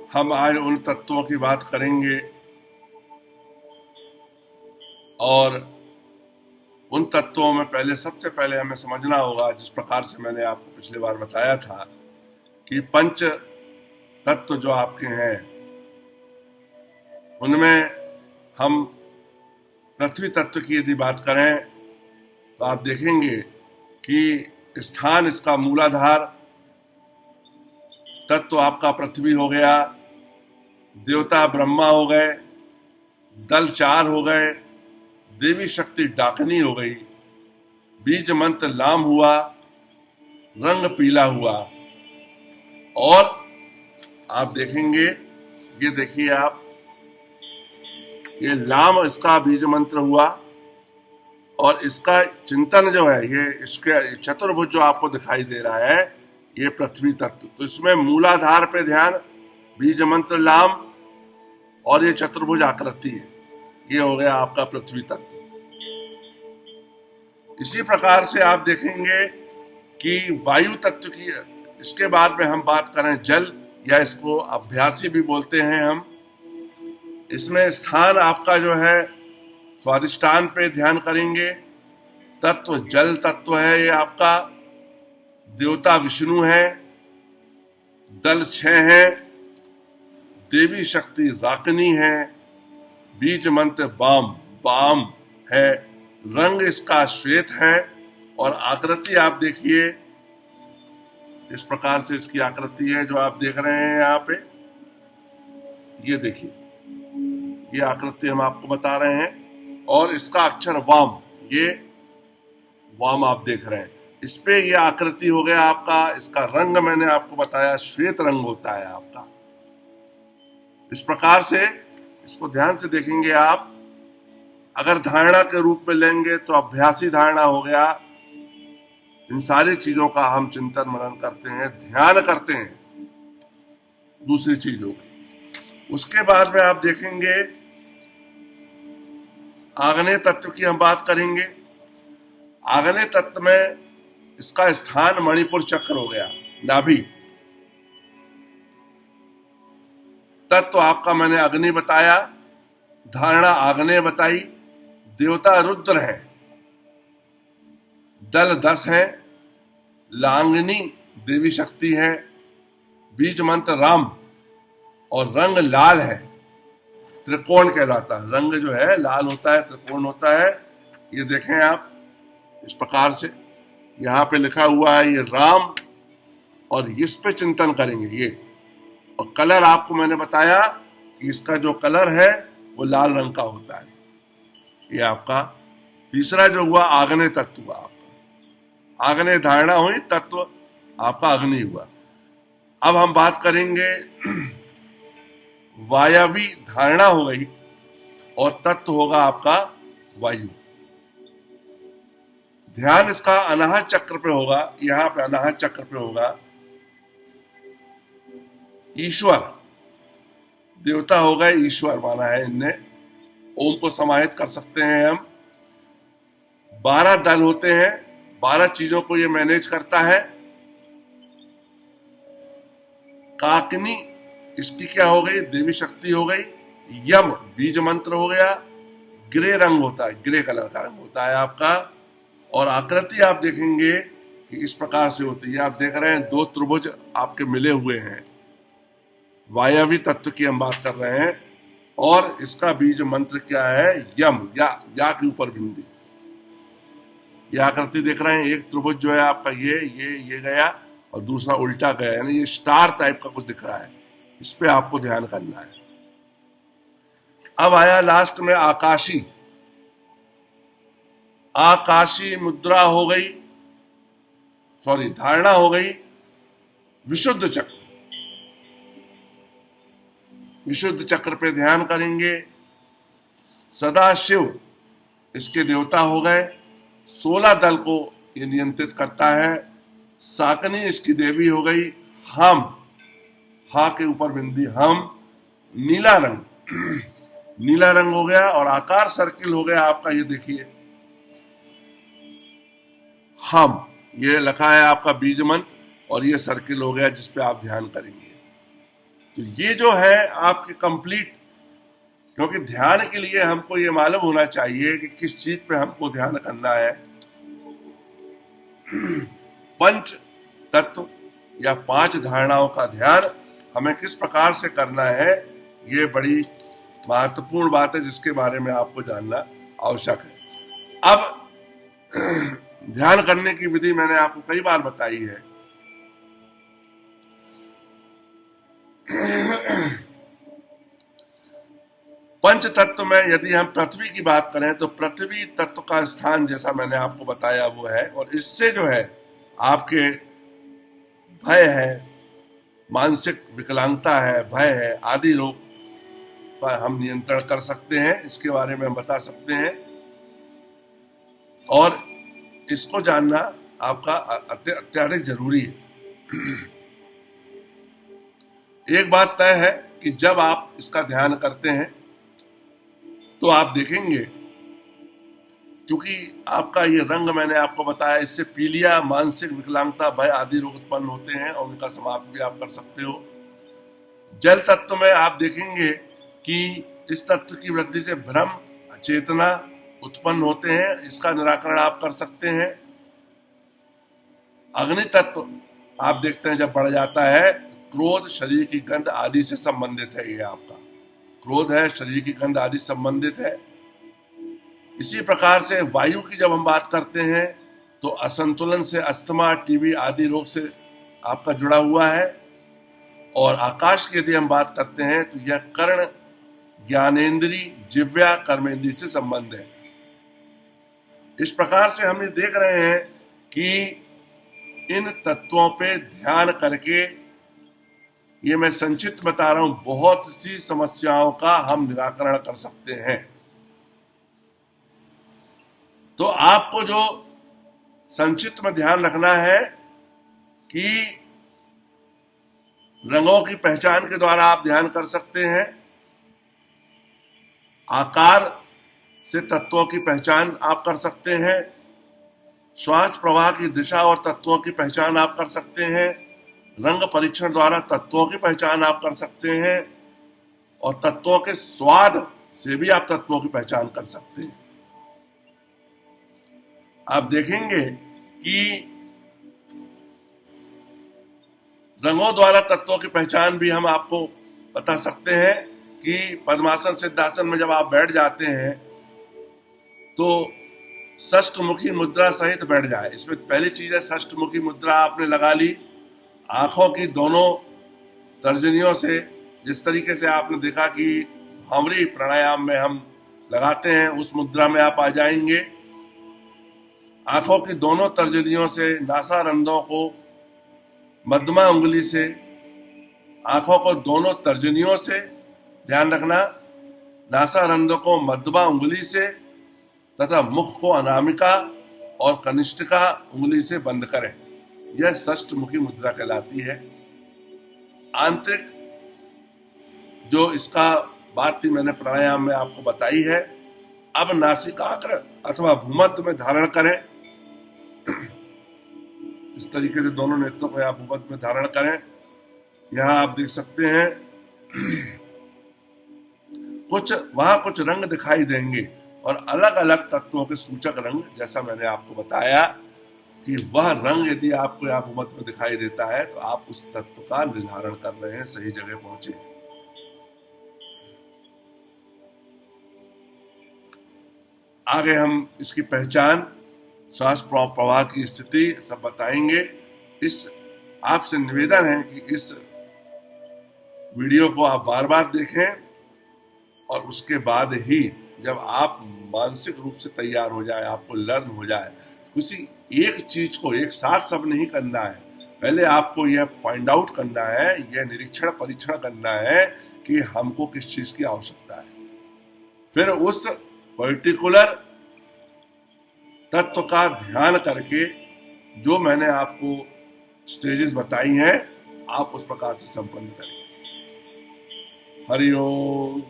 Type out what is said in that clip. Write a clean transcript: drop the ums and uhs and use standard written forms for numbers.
हम आज उन तत्वों की बात करेंगे और उन तत्वों में सबसे पहले हमें समझना होगा, जिस प्रकार से मैंने आपको पिछली बार बताया था कि पंच तत्व जो आपके हैं उनमें हम पृथ्वी तत्व की यदि बात करें तो आप देखेंगे कि स्थान इसका मूलाधार तत्व आपका पृथ्वी हो गया, देवता ब्रह्मा हो गए, दल 4 हो गए, देवी शक्ति डाकनी हो गई, बीज मंत्र लाम हुआ, रंग पीला हुआ। और आप देखेंगे, ये देखिए आप, ये लाम इसका बीज मंत्र हुआ और इसका चिंतन जो है, ये इसके चतुर्भुज जो आपको दिखाई दे रहा है, ये पृथ्वी तत्व। तो इसमें मूलाधार पे ध्यान, बीज मंत्र लाम और ये चतुर्भुज आकृति है, ये हो गया आपका पृथ्वी तत्व। इसी प्रकार से आप देखेंगे कि वायु तत्व की, इसके बाद में हम बात करें जल, या इसको अभ्यासी भी बोलते हैं हम। इसमें स्थान आपका जो है स्वादिष्टान पे ध्यान करेंगे। तत्व जल तत्व है ये आपका, देवता विष्णु है, दल 6 है, देवी शक्ति राकनी है, बीज मंत्र बाम है, रंग इसका श्वेत है और आकृति आप देखिए, इस प्रकार से इसकी आकृति है जो आप देख रहे हैं यहाँ पे। ये देखिए, ये आकृति हम आपको बता रहे हैं और इसका अक्षर वाम, ये वाम आप देख रहे हैं, इस पे ये आकृति हो गया आपका। इसका रंग मैंने आपको बताया श्वेत रंग होता है आपका। इस प्रकार से इसको ध्यान से देखेंगे आप। अगर धारणा के रूप में लेंगे तो अभ्यासी धारणा हो गया। इन सारी चीजों का हम चिंतन मनन करते हैं, ध्यान करते हैं दूसरी चीजों की। उसके बाद में आप देखेंगे आग्नेय तत्व की हम बात करेंगे। आग्नेय तत्व में इसका स्थान मणिपुर चक्र हो गया, नाभि तत्व आपका मैंने अग्नि बताया, धारणा आग्नेय बताई, देवता रुद्र है, दल 10 है, लांगनी देवी शक्ति है, बीज मंत्र राम और रंग लाल है, त्रिकोण कहलाता है। रंग जो है लाल होता है, त्रिकोण होता है। ये देखें आप, इस प्रकार से यहाँ पे लिखा हुआ है ये राम, और इस पे चिंतन करेंगे ये। और कलर आपको मैंने बताया कि इसका जो कलर है वो लाल रंग का होता है। ये आपका तीसरा जो हुआ आग्नेय तत्व हुआ आपका। आग्नेय धारणा हुई, तत्व आपका अग्नि हुआ। अब हम बात करेंगे वायवी धारणा हो गई और तत्व होगा आपका वायु। ध्यान इसका अनाहत चक्र पे होगा, यहां पे अनाहत चक्र पे होगा। ईश्वर देवता हो गए, ईश्वर माना है इनने। ओम को समाहित कर सकते हैं हम। 12 दल होते हैं, 12 चीजों को ये मैनेज करता है। काकनी इसकी क्या हो गई, देवी शक्ति हो गई। यम बीज मंत्र हो गया, ग्रे रंग होता है, ग्रे कलर का रंग होता है आपका। और आकृति आप देखेंगे कि इस प्रकार से होती है। आप देख रहे हैं 2 त्रिभुज आपके मिले हुए हैं। वायवी तत्व की हम बात कर रहे हैं और इसका बीज मंत्र क्या है, यम, या के ऊपर बिंदी। ये आकृति देख रहे हैं, एक त्रिभुज जो है आपका ये गया और दूसरा उल्टा गया, यानी ये स्टार टाइप का कुछ दिख रहा है। इस पे आपको ध्यान करना है। अब आया लास्ट में आकाशी। आकाशी मुद्रा हो गई, सॉरी धारणा हो गई विशुद्ध चक्र। विशुद्ध चक्र पे ध्यान करेंगे। सदाशिव इसके देवता हो गए। 16 दल को ये नियंत्रित करता है। साकनी इसकी देवी हो गई। हम, हा के ऊपर बिंदी हम। नीला रंग नीला रंग हो गया और आकार सर्किल हो गया आपका। ये देखिए हम, ये लिखा है आपका बीज मंत्र और ये सर्किल हो गया जिसपे आप ध्यान करेंगे। तो ये जो है आपके कंप्लीट, क्योंकि ध्यान के लिए हमको ये मालूम होना चाहिए कि किस चीज पे हमको ध्यान करना है। पंच तत्व या 5 धारणाओं का ध्यान हमें किस प्रकार से करना है, ये बड़ी महत्वपूर्ण बात है जिसके बारे में आपको जानना आवश्यक है। अब ध्यान करने की विधि मैंने आपको कई बार बताई है। पंच तत्व में यदि हम पृथ्वी की बात करें तो पृथ्वी तत्व का स्थान जैसा मैंने आपको बताया वो है, और इससे जो है आपके भय है, मानसिक विकलांगता है, भय है, आदि रोग पर हम नियंत्रण कर सकते हैं। इसके बारे में हम बता सकते हैं, और इसको जानना आपका अत्यधिक जरूरी है। एक बात तय है कि जब आप इसका ध्यान करते हैं तो आप देखेंगे, क्योंकि आपका ये रंग मैंने आपको बताया, इससे पीलिया, मानसिक विकलांगता, भय आदि रोग उत्पन्न होते हैं और उनका समाप्त भी आप कर सकते हो। जल तत्व में आप देखेंगे कि इस तत्व की वृद्धि से भ्रम, अचेतना उत्पन्न होते हैं, इसका निराकरण आप कर सकते हैं। अग्नि तत्व आप देखते हैं जब बढ़ जाता है, क्रोध, शरीर की गंध आदि से संबंधित है। ये आपका क्रोध है, शरीर की गंध आदि संबंधित है। इसी प्रकार से वायु की जब हम बात करते हैं तो असंतुलन से अस्थमा, टीबी आदि रोग से आपका जुड़ा हुआ है। और आकाश की यदि हम बात करते हैं तो यह कर्ण, ज्ञानेन्द्री, जिव्या, कर्मेंद्री से संबंध है। इस प्रकार से हम ये देख रहे हैं कि इन तत्वों पे ध्यान करके, ये मैं संक्षिप्त बता रहा हूं, बहुत सी समस्याओं का हम निराकरण कर सकते हैं। तो आपको जो संक्षिप्त में ध्यान रखना है कि रंगों की पहचान के द्वारा आप ध्यान कर सकते हैं, आकार से तत्वों की पहचान आप कर सकते हैं, श्वास प्रवाह की दिशा और तत्वों की पहचान आप कर सकते हैं, रंग परीक्षण द्वारा तत्वों की पहचान आप कर सकते हैं, और तत्वों के स्वाद से भी आप तत्वों की पहचान कर सकते हैं। आप देखेंगे कि रंगों द्वारा तत्वों की पहचान भी हम आपको बता सकते हैं कि पद्मासन, सिद्धासन में जब आप बैठ जाते हैं तो षष्ठमुखी मुद्रा सहित बैठ जाए। इसमें पहली चीज है षष्ठमुखी मुद्रा आपने लगा ली, आंखों की दोनों तर्जनियों से, जिस तरीके से आपने देखा कि भंवरी प्राणायाम में हम लगाते हैं, उस मुद्रा में आप आ जाएंगे। आंखों की दोनों तर्जनियों से नासारंध्रों को मध्यमा उंगली से, आंखों को दोनों तर्जनियों से ध्यान रखना, नासारंध्रों को मध्यमा उंगली से तथा मुख को अनामिका और कनिष्ठिका उंगली से बंद करें। यह षष्ठमुखी मुद्रा कहलाती है। आंतरिक जो इसका बात थी मैंने प्राणायाम में आपको बताई है। अब नासिकाग्र अथवा भूमध्य में धारण करें। इस तरीके से दोनों नेत्रों को आप भूमध्य में धारण करें। यहाँ आप देख सकते हैं वहां कुछ रंग दिखाई देंगे और अलग अलग तत्वों के सूचक रंग, जैसा मैंने आपको बताया कि वह रंग यदि आपको यहाँ भूमध्य में दिखाई देता है तो आप उस तत्व का निर्धारण कर रहे हैं, सही जगह पहुंचे। आगे हम इसकी पहचान, श्वास प्रवाह की स्थिति सब बताएंगे। इस आपसे निवेदन है कि इस वीडियो को आप बार बार देखें और उसके बाद ही जब आप मानसिक रूप से तैयार हो जाए, आपको लर्न हो जाए, किसी एक चीज को एक साथ सब नहीं करना है। पहले आपको यह फाइंड आउट करना है, यह निरीक्षण परीक्षण करना है कि हमको किस चीज की आवश्यकता है। फिर उस पर्टिकुलर तत्व का ध्यान करके जो मैंने आपको स्टेजेस बताई हैं, आप उस प्रकार से संपन्न करें। हरि ओम।